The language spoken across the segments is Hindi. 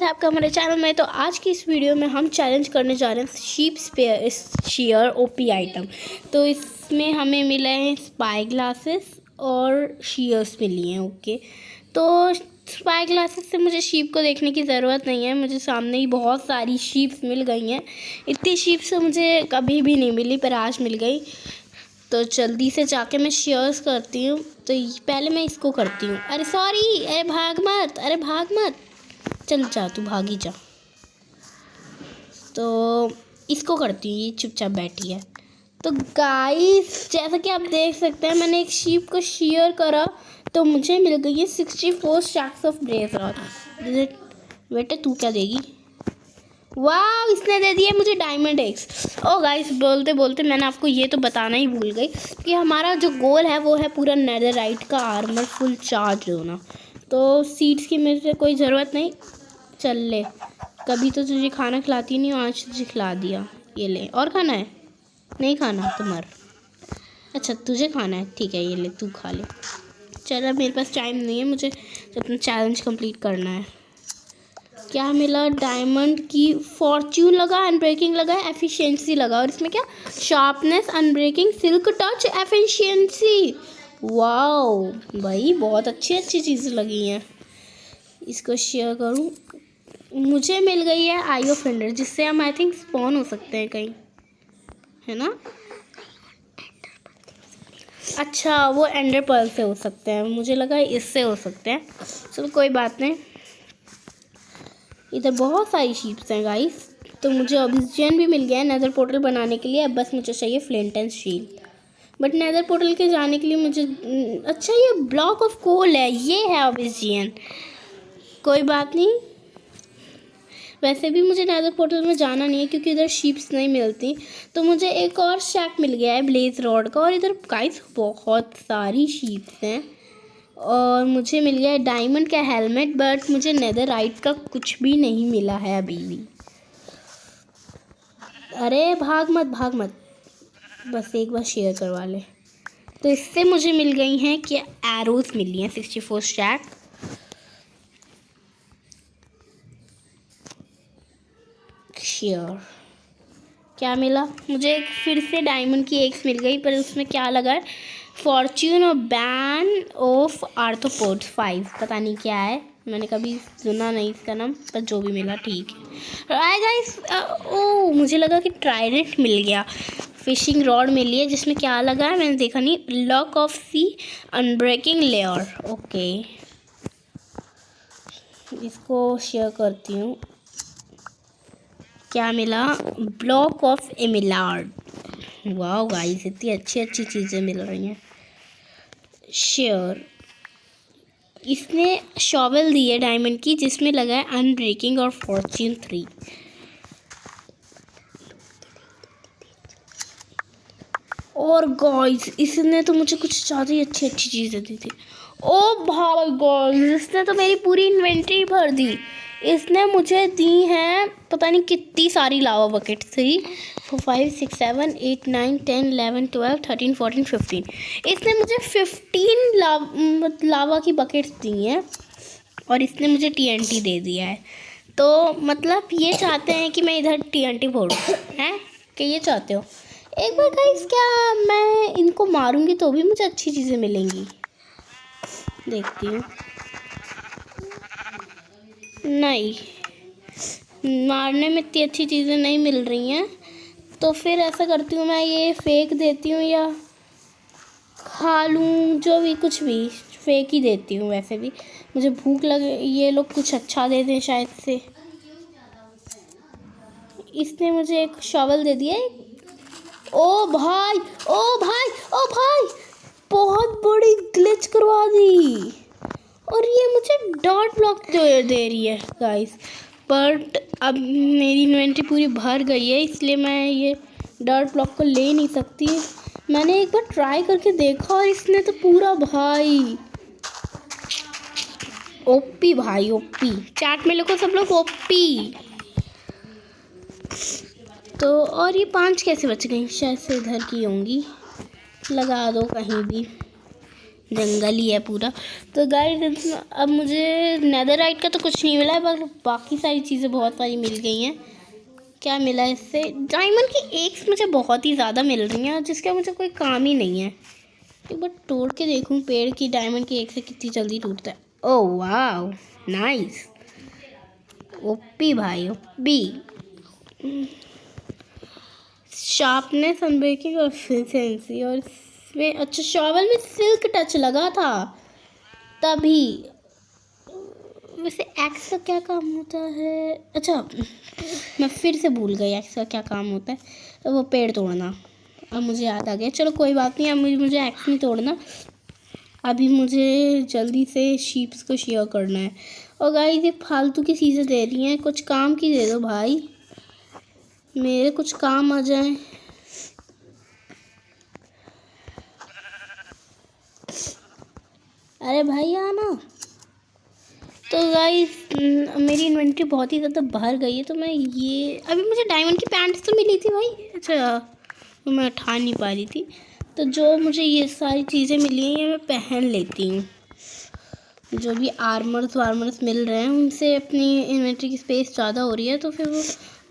है आपका हमारे चैनल में। तो आज की इस वीडियो में हम चैलेंज करने जा रहे हैं शीप शेयर ओपी आइटम। तो इसमें हमें मिले हैं स्पाई ग्लासेस और शेयर्स मिली हैं। ओके, तो स्पाई ग्लासेस से मुझे शीप को देखने की ज़रूरत नहीं है, मुझे सामने ही बहुत सारी शीप्स मिल गई हैं। इतनी शीप्स तो मुझे कभी भी नहीं मिली, पर आज मिल गई। तो जल्दी से जाके मैं शेयर्स करती हूँ। तो पहले मैं इसको करती हूँ। अरे सॉरी, अरे भाग मत, अरे भाग मत, चल जा, तू भागी जा। तो इसको करती हूँ, ये चुपचाप बैठी है। तो गाइस, जैसा कि आप देख सकते हैं, मैंने एक शीप को शेयर करा तो मुझे मिल गई है 64 स्टैक्स ऑफ ब्रेव रॉड। बेटे तू क्या देगी? वाह, इसने दे दिया मुझे डायमंड एग्स। ओ गाइस, बोलते बोलते मैंने आपको ये तो बताना ही भूल गई कि हमारा जो गोल है वो है पूरा नेदरराइट का आर्मर फुल चार्ज होना। तो सीड्स की मुझे कोई ज़रूरत नहीं। चल ले, कभी तो तुझे खाना खिलाती नहीं हूँ, आज तुझे खिला दिया। ये ले, और खाना है? नहीं खाना तो मर। अच्छा तुझे खाना है, ठीक है, ये ले तू खा ले। चल, अब मेरे पास टाइम नहीं है, मुझे अपना चैलेंज कंप्लीट करना है। क्या मिला? डायमंड की फॉर्च्यून लगा, अनब्रेकिंग लगा, एफिशिएंसी लगा, और इसमें क्या? Sharpness, unbreaking, silk touch, efficiency. Wow भाई, बहुत अच्छी अच्छी चीज़ें लगी हैं। इसको शेयर करूं। मुझे मिल गई है आई ऑफ एंडर, जिससे हम आई थिंक स्पॉन हो सकते हैं कहीं, है ना? अच्छा, वो एंडर पर्ल से हो सकते हैं, मुझे लगा इससे हो सकते हैं। चलो कोई बात नहीं। इधर बहुत सारी शीप्स हैं गाइस। तो मुझे ऑब्सिडियन भी मिल गया है नेदर पोर्टल बनाने के लिए। अब बस मुझे चाहिए flint and steel. But nether portal के जाने के लिए मुझे अच्छा, ये ब्लॉक ऑफ कोल है, ये है ऑब्सिडियन। कोई बात नहीं, वैसे भी मुझे नेदर पोर्टल में जाना नहीं है क्योंकि इधर शीप्स नहीं मिलती। तो मुझे एक और शैक मिल गया है ब्लेज रॉड का, और इधर गाइस बहुत सारी शीप्स हैं। और मुझे मिल गया है डायमंड का हेलमेट, बट मुझे नेदरराइट का कुछ भी नहीं मिला है अभी भी। अरे भाग मत, भाग मत, बस एक बार शेयर करवा ले। तो इससे मुझे मिल गई हैं कि एरोज मिली हैं 64 स्टैक। शेयर क्या मिला? मुझे एक फिर से डायमंड की एग्स मिल गई, पर उसमें क्या लगा है? फॉर्च्यून और बैन ऑफ आर्थ्रोपोड्स 5, पता नहीं क्या है, मैंने कभी सुना नहीं इसका नाम, पर जो भी मिला ठीक है। आए गाइस, ओ मुझे लगा कि ट्राइडेंट मिल गया। फिशिंग रॉड मिली है जिसमें क्या लगा है मैंने देखा नहीं। Lock of sea, unbreaking layer. Okay, इसको शेयर करती हूँ। क्या मिला? Block of emerald. वाह गाइस, इतनी अच्छी अच्छी चीज़ें मिल रही हैं। शेयर, इसने शॉवल दी है डायमंड की, जिसमें लगा है अनब्रेकिंग और फॉर्च्यून 3। और गाइस, इसने तो मुझे कुछ ज़्यादा ही अच्छी अच्छी चीज़ें दी थी। ओ भाई गाइस, इसने तो मेरी पूरी इन्वेंटरी भर दी। इसने मुझे दी हैं पता नहीं कितनी सारी लावा बकेट। 3 4 5 6 7 8 9 10 11 12 13 14 15। इसने मुझे 15 लावा की बकेट्स दी हैं, और इसने मुझे TNT दे दिया है। तो मतलब ये चाहते हैं कि मैं इधर TNT फोड़ूं, हैं? कि ये चाहते हो? एक बार गाइस, क्या मैं इनको मारूंगी तो भी मुझे अच्छी चीज़ें मिलेंगी? देखती हूँ। नहीं, मारने में इतनी अच्छी चीज़ें नहीं मिल रही हैं। तो फिर ऐसा करती हूँ, मैं ये फेंक देती हूँ या खा लूँ, जो भी, कुछ भी फेंक ही देती हूँ। वैसे भी मुझे भूख लगे, ये लोग कुछ अच्छा दे दें शायद से। इसने मुझे एक शॉवल दे दिया। ओ भाई, ओ भाई, ओ भाई, बहुत बड़ी ग्लिच करवा दी। और ये मुझे डॉट ब्लॉक दे रही है गाइस। बट अब मेरी इन्वेंटरी पूरी भर गई है, इसलिए मैं ये डॉट ब्लॉक को ले नहीं सकती। मैंने एक बार ट्राई करके देखा और इसने तो पूरा, भाई ओपी, भाई ओपी। चैट में लिखो सब लोग ओपी। तो और ये 5 कैसे बच गई? शायद से इधर की होंगी, लगा दो कहीं भी। जंगल ही है पूरा। तो गाइस अब मुझे नेदरराइट का तो कुछ नहीं मिला है, पर बाकी सारी चीज़ें बहुत सारी मिल गई हैं। क्या मिला है इससे? डायमंड की एग्स मुझे बहुत ही ज़्यादा मिल रही हैं, जिसका मुझे कोई काम ही नहीं है। एक बार तोड़ के देखूं पेड़ की डायमंड की एग से कितनी जल्दी टूटता है। ओह वाह, नाइस, ओपी भाई ओपी। शार्पनेस, अनब्रेकिंग और एफिशिएंसी, और इसमें अच्छा शॉवल में सिल्क टच लगा था तभी। वैसे एक्स का क्या काम होता है? अच्छा मैं फिर से भूल गई एक्स का क्या काम होता है। तो वो पेड़ तोड़ना, अब मुझे याद आ गया। चलो कोई बात नहीं, अब मुझे एक्स नहीं तोड़ना, अभी मुझे जल्दी से शीप्स को शेयर करना है। और गाइस ये फालतू की चीज़ें दे रही हैं, कुछ काम की दे दो भाई, मेरे कुछ काम आ जाए। अरे भाई आना। तो गाइस मेरी इन्वेंट्री बहुत ही ज़्यादा बाहर गई है, तो मैं ये अभी मुझे डायमंड की पैंट्स तो मिली थी भाई। अच्छा तो मैं उठा नहीं पा रही थी, तो जो मुझे ये सारी चीज़ें मिली हैं ये मैं पहन लेती हूँ। जो भी आर्मर्स मिल रहे हैं उनसे अपनी इन्वेंट्री की स्पेस ज़्यादा हो रही है, तो फिर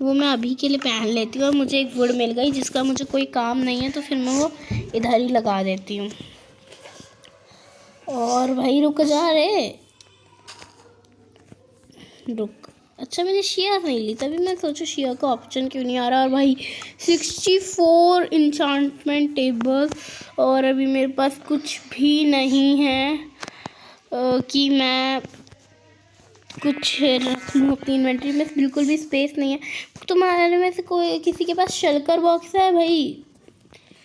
वो मैं अभी के लिए पहन लेती हूँ। और मुझे एक वुड मिल गई जिसका मुझे कोई काम नहीं है, तो फिर मैं वो इधर ही लगा देती हूँ। और भाई रुक जा रे, रुक। अच्छा मैंने शेयर नहीं ली, तभी मैं सोचूं शेयर का ऑप्शन क्यों नहीं आ रहा। और भाई 64 इंचांटमेंट टेबल, और अभी मेरे पास कुछ भी नहीं है कि मैं कुछ रख लूँ अपनी इन्वेंट्री में। बिल्कुल भी स्पेस नहीं है। तुम्हारे में से कोई किसी के पास शल्कर बॉक्स है भाई?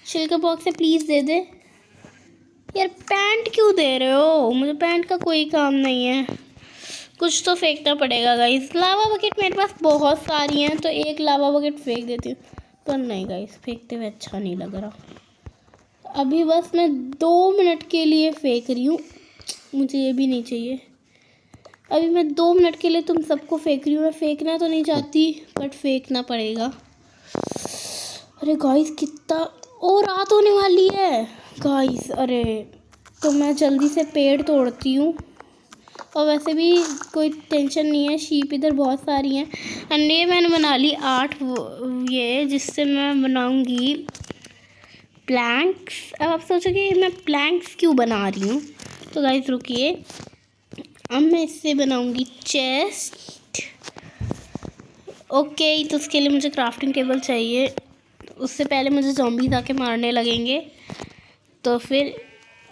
शल्कर बॉक्स है, प्लीज़ दे दे यार। पैंट क्यों दे रहे हो? मुझे पैंट का कोई काम नहीं है, कुछ तो फेंकना पड़ेगा गाइस। लावा बकेट मेरे पास बहुत सारी हैं, तो एक लावा बकेट फेंक देती हूँ, पर नहीं गाइस फेंकते हुए अच्छा नहीं लग रहा। अभी बस मैं 2 मिनट के लिए फेंक रही हूँ, मुझे ये भी नहीं चाहिए। अभी मैं 2 मिनट के लिए तुम सबको फेंक रही हूँ। मैं फेंकना तो नहीं चाहती, बट फेंकना पड़ेगा। अरे गाइस कितना, ओ रात होने वाली है गाइस। अरे तो मैं जल्दी से पेड़ तोड़ती हूँ। और वैसे भी कोई टेंशन नहीं है, शीप इधर बहुत सारी हैं। अंडे मैंने बना ली 8 ये, जिससे मैं बनाऊंगी प्लैंक्स। अब आप सोचोगे मैं प्लैंक्स क्यों बना रही हूँ, तो गाइस रुकिए, अब मैं इससे बनाऊंगी चेस्ट। ओके तो उसके लिए मुझे क्राफ्टिंग टेबल चाहिए। उससे पहले मुझे ज़ॉम्बीज़ आके मारने लगेंगे, तो फिर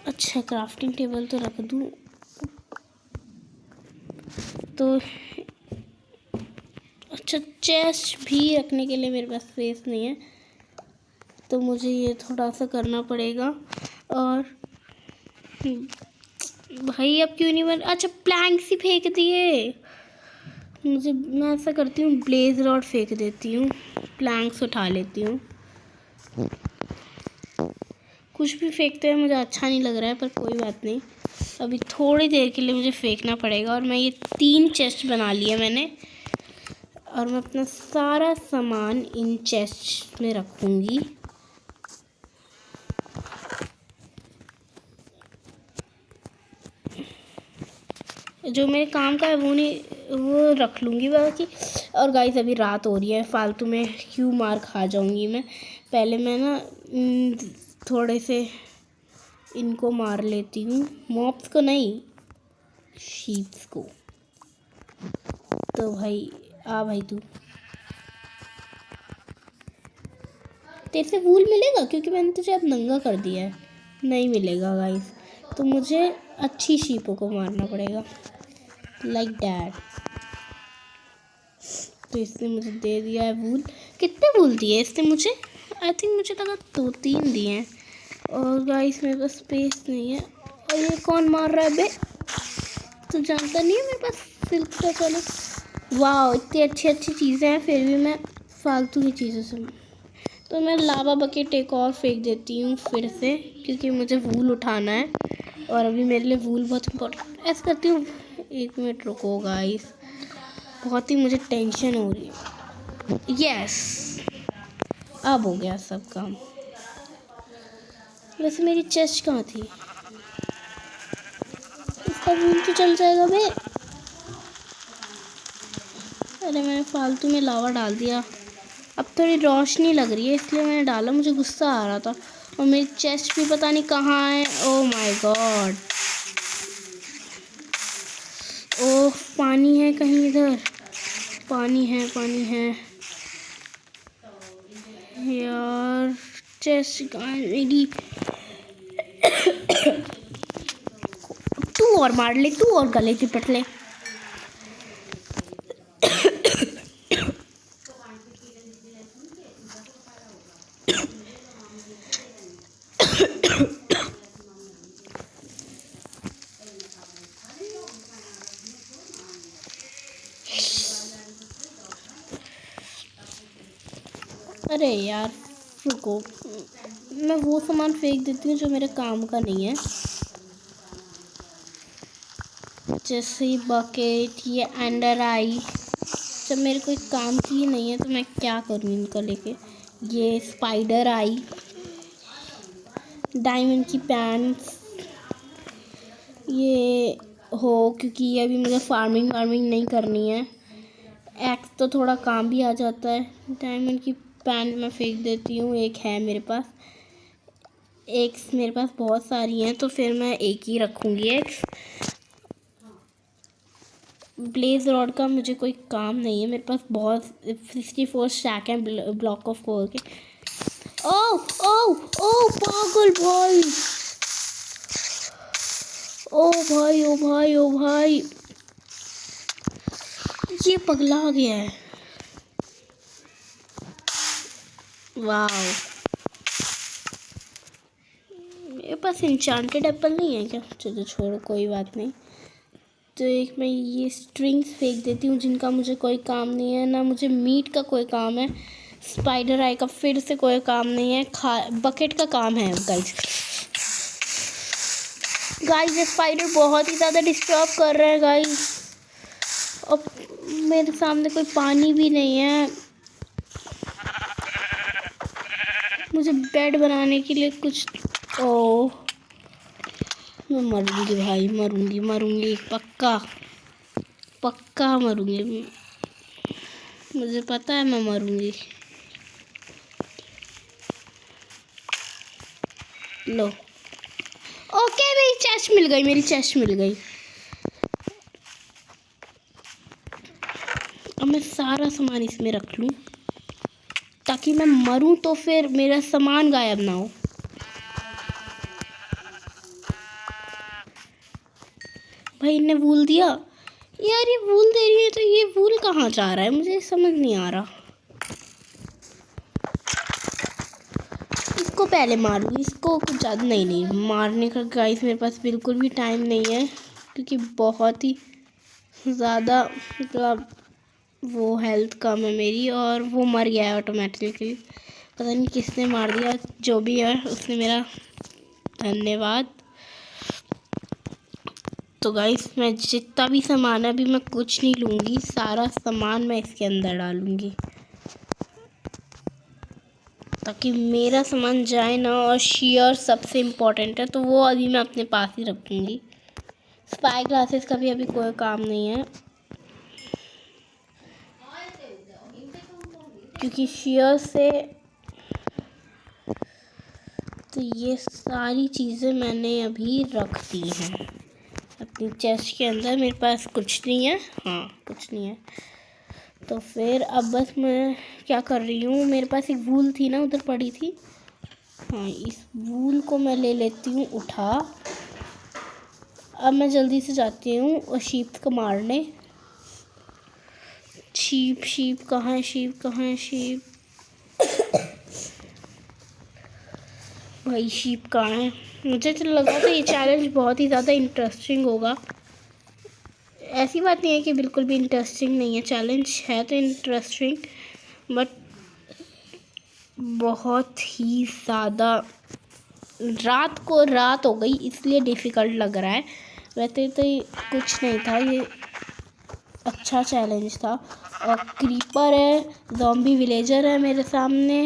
अच्छा क्राफ्टिंग टेबल तो रख दूँ। तो अच्छा चेस्ट भी रखने के लिए मेरे पास स्पेस नहीं है, तो मुझे ये थोड़ा सा करना पड़ेगा। और भाई अब क्यों नहीं बन, अच्छा प्लैंक्स ही फेंक दिए मुझे। मैं ऐसा करती हूँ ब्लेज रॉड फेंक देती हूँ, प्लैंक्स उठा लेती हूँ। कुछ भी फेंकते हैं मुझे अच्छा नहीं लग रहा है, पर कोई बात नहीं, अभी थोड़ी देर के लिए मुझे फेंकना पड़ेगा। और मैं ये 3 चेस्ट बना लिया मैंने, और मैं अपना सारा सामान इन चेस्ट में रखूँगी। जो मेरे काम का है वो रख लूँगी बाकी। और गाइस अभी रात हो रही है, फालतू में क्यों मार खा जाऊँगी मैं। पहले मैं ना थोड़े से इनको मार लेती हूँ, मॉब्स को नहीं, शीप्स को। तो भाई आ भाई तू, तेरे से वूल मिलेगा क्योंकि मैंने तुझे अब नंगा कर दिया है। नहीं मिलेगा गाइस, तो मुझे अच्छी शीपों को मारना पड़ेगा, लाइक डैट। तो इसने मुझे दे दिया है वूल। कितने वूल दिए इसने मुझे? आई थिंक मुझे लगा 2-3 दिए हैं। और गाइस मेरे पास स्पेस नहीं है। और ये कौन मार रहा है बे? तो जानता नहीं है मेरे पास सिल्क का। चलो वाह इतनी अच्छी अच्छी चीज़ें हैं, फिर भी मैं फालतू की चीज़ों से। तो मैं लावा बकेट एक और फेंक देती हूँ फिर से, क्योंकि मुझे वूल उठाना है और अभी मेरे लिए वूल बहुत इम्पोर्टेंट। ऐसा करती हूँ, 1 मिनट रुको गाइस, बहुत ही मुझे टेंशन हो रही है। यस अब हो गया सब काम। वैसे मेरी चेस्ट कहाँ थी? अब तो चल जाएगा बे। अरे मैंने फालतू में लावा डाल दिया। अब थोड़ी रोशनी लग रही है इसलिए मैंने डाला, मुझे गुस्सा आ रहा था। और मेरी चेस्ट भी पता नहीं कहाँ है। ओह माय गॉड। ओह पानी है कहीं इधर, पानी है पानी है यार। चेस्ट कहाँ है मेरी? तू और मार ले, तू और गले चिपट ले। अरे यार रुको, मैं वो सामान फेंक देती हूँ जो मेरे काम का नहीं है, जैसे बकेट, ये अंडर आई। जब मेरे कोई काम की ही नहीं है तो मैं क्या करूँ इनका लेके। ये स्पाइडर आई, डायमंड की पैंट्स, ये हो क्योंकि ये अभी मुझे फार्मिंग नहीं करनी है। एक्स तो थोड़ा काम भी आ जाता है। डायमंड की पैंट मैं फेंक देती हूँ, एक है मेरे पास। एक्स मेरे पास बहुत सारी हैं तो फिर मैं एक ही रखूँगी एक्स। ब्लेज रॉड का मुझे कोई काम नहीं है, मेरे पास बहुत 64 स्टैक हैं ब्लॉक ऑफ कोर के। ओह ओह ओह पागल भाई, ओ भाई ओ भाई ओ भाई, ये पगला गया है। वाह, मेरे पास इंचांटेड एप्पल नहीं है क्या? चलो छोड़ो कोई बात नहीं। तो एक मैं ये स्ट्रिंग्स फेंक देती हूँ जिनका मुझे कोई काम नहीं है, ना मुझे मीट का कोई काम है। स्पाइडर आई का फिर से कोई काम नहीं है। बकेट का काम है गाइस। गाइस ये स्पाइडर बहुत ही ज़्यादा डिस्टर्ब कर रहे हैं गाइस। अब मेरे सामने कोई पानी भी नहीं है, मुझे बेड बनाने के लिए कुछ। ओह मैं मरूंगी भाई, मरूंगी पक्का पक्का मरूंगी, मुझे पता है मैं मरूंगी। लो ओके मेरी चेस्ट मिल गई, मेरी चेस्ट मिल गई। अब मैं सारा सामान इसमें रख लूँ ताकि मैं मरूं तो फिर मेरा सामान गायब ना हो। भाई ने वूल दिया यार, ये वूल दे रही है तो ये वूल कहाँ जा रहा है मुझे समझ नहीं आ रहा। इसको पहले मारूँ, इसको कुछ ज़्यादा नहीं मारने का गाइस मेरे पास बिल्कुल भी टाइम नहीं है क्योंकि बहुत ही ज़्यादा मतलब वो हेल्थ कम है मेरी, और वो मर गया है ऑटोमेटिकली। पता नहीं किसने मार दिया, जो भी है उसने मेरा धन्यवाद। तो गाइस मैं जितना भी सामान है अभी मैं कुछ नहीं लूँगी, सारा सामान मैं इसके अंदर डालूँगी ताकि मेरा सामान जाए ना। और शेयर सबसे इम्पोर्टेंट है तो वो अभी मैं अपने पास ही रखूँगी। स्पाई ग्लासेस का भी अभी कोई काम नहीं है क्योंकि शेयर से। तो ये सारी चीज़ें मैंने अभी रख दी हैं अपनी चेस्ट के अंदर। मेरे पास कुछ नहीं है, हाँ कुछ नहीं है। तो फिर अब बस मैं क्या कर रही हूँ, मेरे पास एक वूल थी ना उधर पड़ी थी, हाँ इस वूल को मैं ले लेती हूँ उठा। अब मैं जल्दी से जाती हूँ और शीप को मारने। शीप कहाँ है, शीप कहाँ है, शीप भाई शीप कहाँ है? मुझे तो लगा था ये चैलेंज बहुत ही ज़्यादा इंटरेस्टिंग होगा। ऐसी बात नहीं है कि बिल्कुल भी इंटरेस्टिंग नहीं है, चैलेंज है तो इंटरेस्टिंग बट बहुत ही ज़्यादा। रात हो गई इसलिए डिफ़िकल्ट लग रहा है, वैसे तो कुछ नहीं था, ये अच्छा चैलेंज था। और क्रीपर है, ज़ॉम्बी विलेजर है मेरे सामने।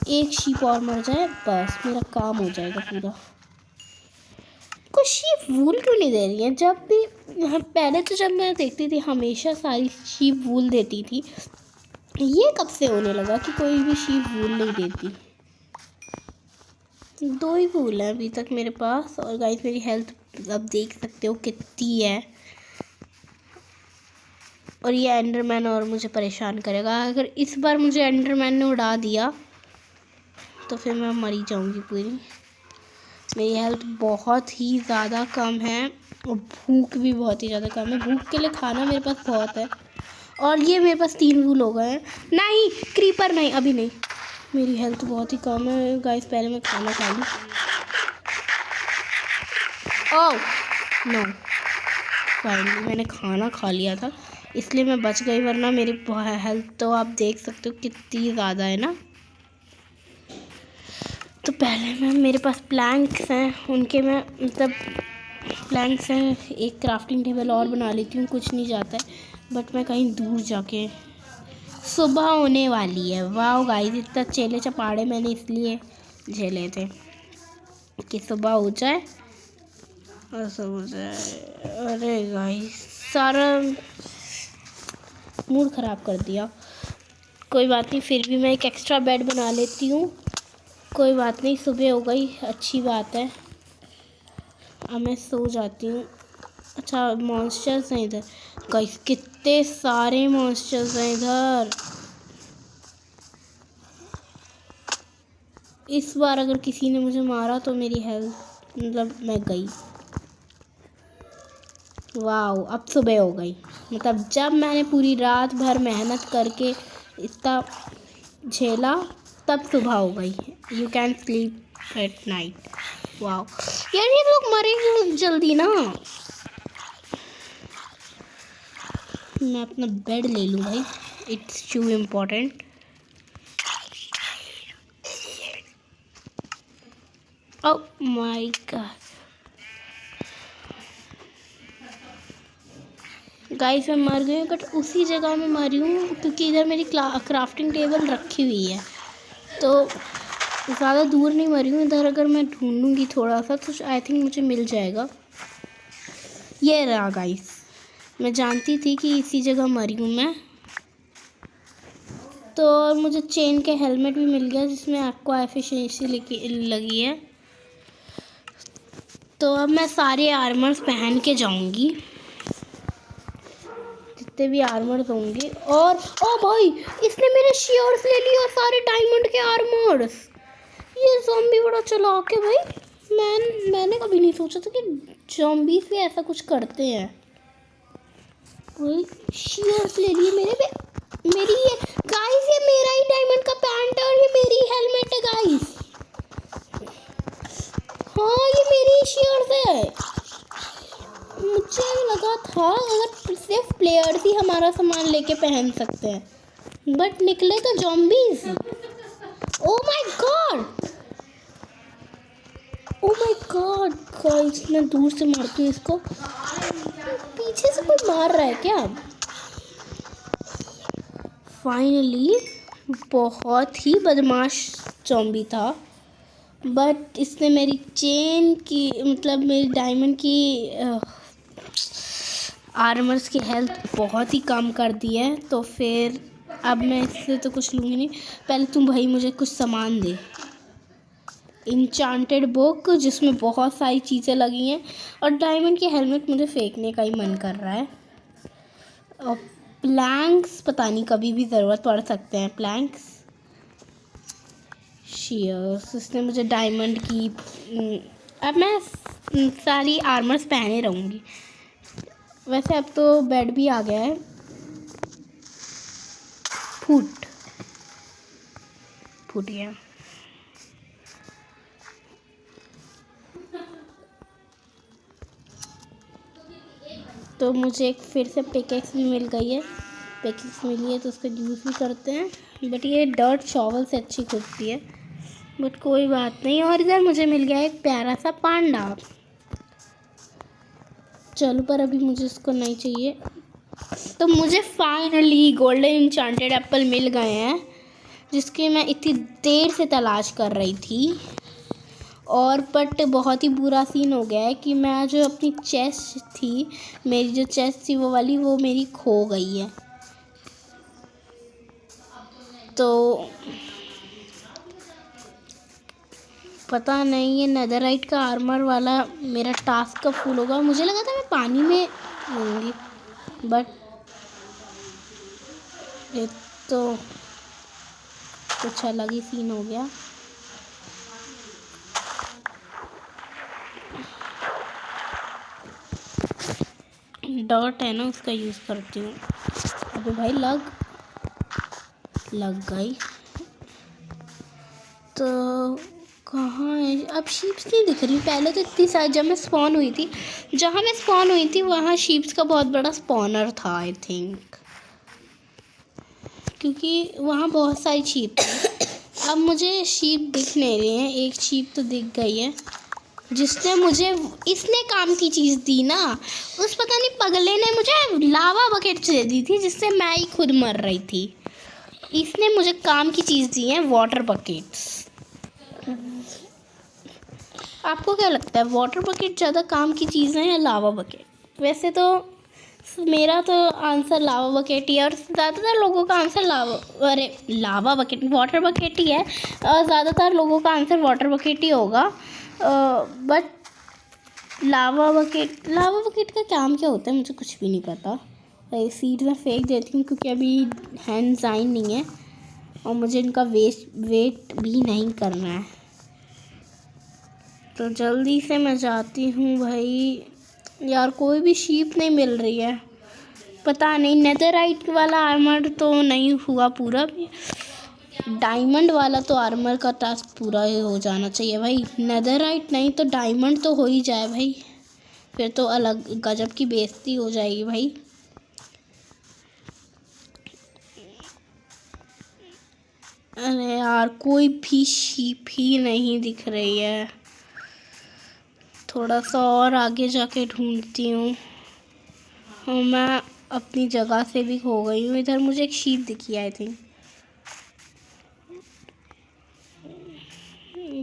एक शीप और मर जाए बस मेरा काम हो जाएगा पूरा। को शीप वूल क्यों नहीं दे रही है? जब भी पहले तो जब मैं देखती थी हमेशा सारी शीप वूल देती थी, ये कब से होने लगा कि कोई भी शीप वूल नहीं देती? 2 ही वूल है अभी तक मेरे पास। और गाइस मेरी हेल्थ अब देख सकते हो कितनी है। और ये एंडरमैन और मुझे परेशान करेगा। अगर इस बार मुझे एंडरमैन ने उड़ा दिया तो फिर मैं मरी जाऊंगी पूरी। मेरी हेल्थ बहुत ही ज़्यादा कम है और भूख भी बहुत ही ज़्यादा कम है। भूख के लिए खाना मेरे पास बहुत है। और ये मेरे पास 3 वूल हो गए हैं। नहीं, क्रीपर नहीं, अभी नहीं। मेरी हेल्थ बहुत ही कम है गाइस। पहले मैं खाना खा लूँ। ओह नो, फाइनली मैंने खाना खा लिया था इसलिए मैं बच गई, वरना मेरी हेल्थ तो आप देख सकते हो कितनी ज़्यादा है ना। तो पहले मेरे पास प्लैंक्स हैं, उनके मैं मतलब प्लैंक्स हैं, एक क्राफ्टिंग टेबल और बना लेती हूँ, कुछ नहीं जाता है। बट मैं कहीं दूर जाके, सुबह होने वाली है। वाह गाइस, इतना चेले चपाड़े मैंने इसलिए झेले थे कि सुबह हो जाए और सब हो जाए। अरे गाइस सारा मूड ख़राब कर दिया। कोई बात नहीं, फिर भी मैं एक एक्स्ट्रा बेड बना लेती हूँ। कोई बात नहीं, सुबह हो गई, अच्छी बात है। अब मैं सो जाती हूँ। अच्छा मॉन्स्टर्स हैं इधर गाइस, कितने सारे मॉन्स्टर्स हैं इधर। इस बार अगर किसी ने मुझे मारा तो मेरी हेल्थ मतलब मैं गई। वाह, अब सुबह हो गई। मतलब जब मैंने पूरी रात भर मेहनत करके इतना झेला तब सुबह हो गई। You can sleep at night. वाह यार, ये लोग मरेंगे जल्दी ना। मैं अपना बेड ले लूँ भाई, it's too important. Oh my god guys, मैं मर गई बट उसी जगह में मरी हूँ क्योंकि इधर मेरी क्राफ्टिंग टेबल रखी हुई है। तो ज़्यादा दूर नहीं मरी हूँ। इधर अगर मैं ढूंढूंगी थोड़ा सा तो आई थिंक मुझे मिल जाएगा। ये रहा गाइस, मैं जानती थी कि इसी जगह मरी हूँ मैं। तो मुझे चेन के हेलमेट भी मिल गया जिसमें आपको एफिशिएंसी लगी है। तो अब मैं सारे आर्मर्स पहन के जाऊंगी, जितने भी आर्मर्स होंगे। और ओ भाई, इसने मेरे शीयर्स ले लिए और सारे डायमंड के आर्मर्स। ये ज़ॉम्बी बड़ा चालाक है भाई। मैंने कभी नहीं सोचा था कि ज़ॉम्बीज़ भी ऐसा कुछ करते हैं। भाई शीयर्स ले लिए मेरे पे। मेरी ये गाइस, ये मेरा ही डायमंड का पैंट है और ये मेरी हेलमेट है गाइस। हाँ ये मेरी शीयर्स है। मुझे लगा था अगर सिर्फ प्लेयर्स ही हमारा सामान लेके पहन सकते हैं, बट निकले तो zombies. Oh my God, oh my god guys, मैं दूर से मारती हूँ इसको। पीछे से कोई मार रहा है क्या? फाइनली बहुत ही बदमाश ज़ॉम्बी था, बट इसने मेरी चेन की मतलब मेरी डायमंड की आर्मर्स की हेल्थ बहुत ही कम कर दी है। तो फिर अब मैं इससे तो कुछ लूँगी नहीं। पहले तुम भाई मुझे कुछ सामान दे। इंचांटेड बुक जिसमें बहुत सारी चीज़ें लगी हैं और डायमंड की हेलमेट मुझे फेंकने का ही मन कर रहा है। और प्लैंक्स पता नहीं कभी भी ज़रूरत पड़ सकते हैं प्लैंक्स। शीयर्स, इसने मुझे डायमंड की। अब मैं सारी आर्मर्स पहने रहूँगी। वैसे अब तो बेड भी आ गया है। फूट गया। तो मुझे एक फिर से पिकेक्स भी मिल गई है। पिकेक्स मिली है तो उसका यूज़ भी करते हैं, बट ये डर्ट शॉवल से अच्छी खुदती है, बट कोई बात नहीं। और इधर मुझे मिल गया एक प्यारा सा पांडा। चलो पर अभी मुझे इसको नहीं चाहिए। तो मुझे फाइनली गोल्डन इंचांटेड एप्पल मिल गए हैं जिसकी मैं इतनी देर से तलाश कर रही थी। और बट बहुत ही बुरा सीन हो गया है कि मैं जो अपनी चेस्ट थी, मेरी जो चेस्ट थी वो वाली, वो मेरी खो गई है। तो पता नहीं ये नेदरराइट का आर्मर वाला मेरा टास्क कब फुल होगा। मुझे लगा था मैं पानी में होंगी, बट ये तो कुछ अलग ही सीन हो गया। डॉट है ना, उसका यूज़ करती हूँ। अबे भाई लग गई। तो कहाँ है अब? शीप्स नहीं दिख रही। पहले तो इतनी सारी, जब मैं स्पॉन हुई थी, जहाँ मैं स्पॉन हुई थी वहाँ शीप्स का बहुत बड़ा स्पॉनर था आई थिंक, क्योंकि वहाँ बहुत सारी शीप थी। अब मुझे शीप दिख नहीं रही हैं। एक शीप तो दिख गई है जिसने मुझे, इसने काम की चीज़ दी ना। उस पता नहीं पगले ने मुझे लावा बकेट दे दी थी जिससे मैं ही खुद मर रही थी। इसने मुझे काम की चीज़ दी है, वाटर बकेट्स। आपको क्या लगता है, वाटर बकेट ज़्यादा काम की चीज़ है या लावा बकेट? वैसे तो मेरा तो आंसर लावा बकेट ही है, और ज़्यादातर लोगों का answer lava bucket, water bucket ही है। और ज़्यादातर लोगों का आंसर वाटर बकेट ही होगा। बट लावा बकेट का काम क्या होता है मुझे कुछ भी नहीं पता। सीड में फेंक देती हूँ क्योंकि अभी हैंड साइन नहीं है और मुझे इनका वेट भी नहीं करना है। तो जल्दी से मैं जाती हूँ भाई। यार कोई भी शीप नहीं मिल रही है, पता नहीं। नेदरराइट वाला आर्मर तो नहीं हुआ पूरा, डायमंड वाला तो आर्मर का टास्क पूरा हो जाना चाहिए भाई। नेदरराइट नहीं तो डायमंड तो हो ही जाए भाई, फिर तो अलग गजब की बेइज्जती हो जाएगी भाई। अरे यार कोई भी शीप ही नहीं दिख रही है। थोड़ा सा और आगे जाके ढूंढती हूँ। मैं अपनी जगह से भी खो गई हूँ। इधर मुझे एक शीप दिखी आई थिंक।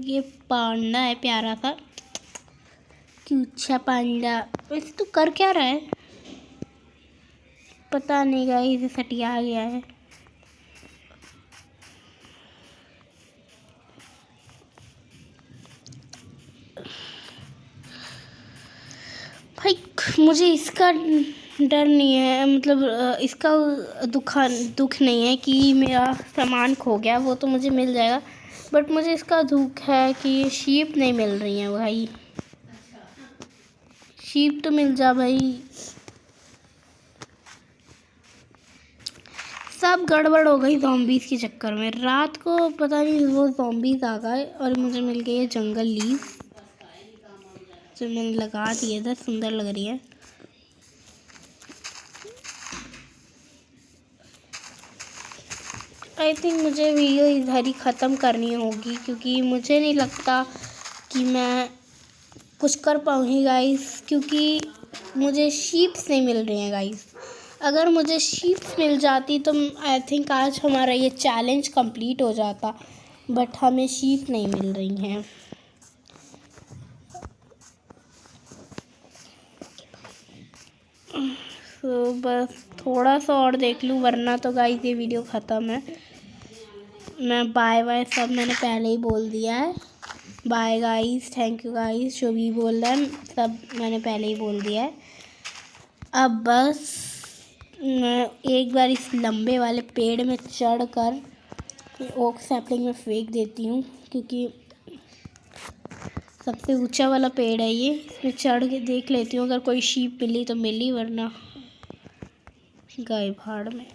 ये पांडा है प्यारा सा, क्यूट सा पांडा। वैसे तो कर क्या रहा है पता नहीं गाइस, इसे सटिया गया है। भाई मुझे इसका डर नहीं है, मतलब इसका दुख नहीं है कि मेरा सामान खो गया, वो तो मुझे मिल जाएगा। बट मुझे इसका दुख है कि शीप नहीं मिल रही है भाई। शीप तो मिल जा भाई। सब गड़बड़ हो गई ज़ॉम्बीज़ के चक्कर में। रात को पता नहीं वो ज़ॉम्बीज़ आ गए और मुझे मिल गई है जंगल लीफ, जो मैंने लगा दी है। इधर सुंदर लग रही है। आई थिंक मुझे वीडियो इधर ही ख़त्म करनी होगी, क्योंकि मुझे नहीं लगता कि मैं कुछ कर पाऊँगी गाइस, क्योंकि मुझे शीप्स नहीं मिल रही हैं गाइस। अगर मुझे शीप्स मिल जाती तो आई थिंक आज हमारा ये चैलेंज कंप्लीट हो जाता, बट हमें शीप नहीं मिल रही हैं। तो बस थोड़ा सा और देख लूँ, वरना तो गाइस ये वीडियो ख़त्म है। मैं बाय सब मैंने पहले ही बोल दिया है। Bye guys, thank you guys, जो भी बोल रहा है सब मैंने पहले ही बोल दिया है। अब बस मैं एक बार इस लंबे वाले पेड़ में चढ़कर ओक सैपलिंग में फेंक देती हूँ, क्योंकि सबसे ऊंचा वाला पेड़ है ये। इसमें चढ़ के देख लेती हूँ, अगर कोई शीप मिली तो मिली, वरना गए भाड़ में।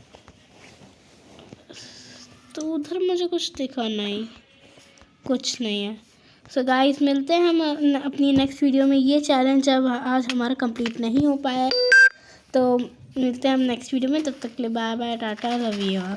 तो उधर मुझे कुछ दिखा नहीं, कुछ नहीं है। सो गाइस मिलते हैं हम अपनी नेक्स्ट वीडियो में। ये चैलेंज अब आज हमारा कंप्लीट नहीं हो पाया, तो मिलते हैं हम नेक्स्ट वीडियो में। तब तक के लिए bye bye, tata, love you all.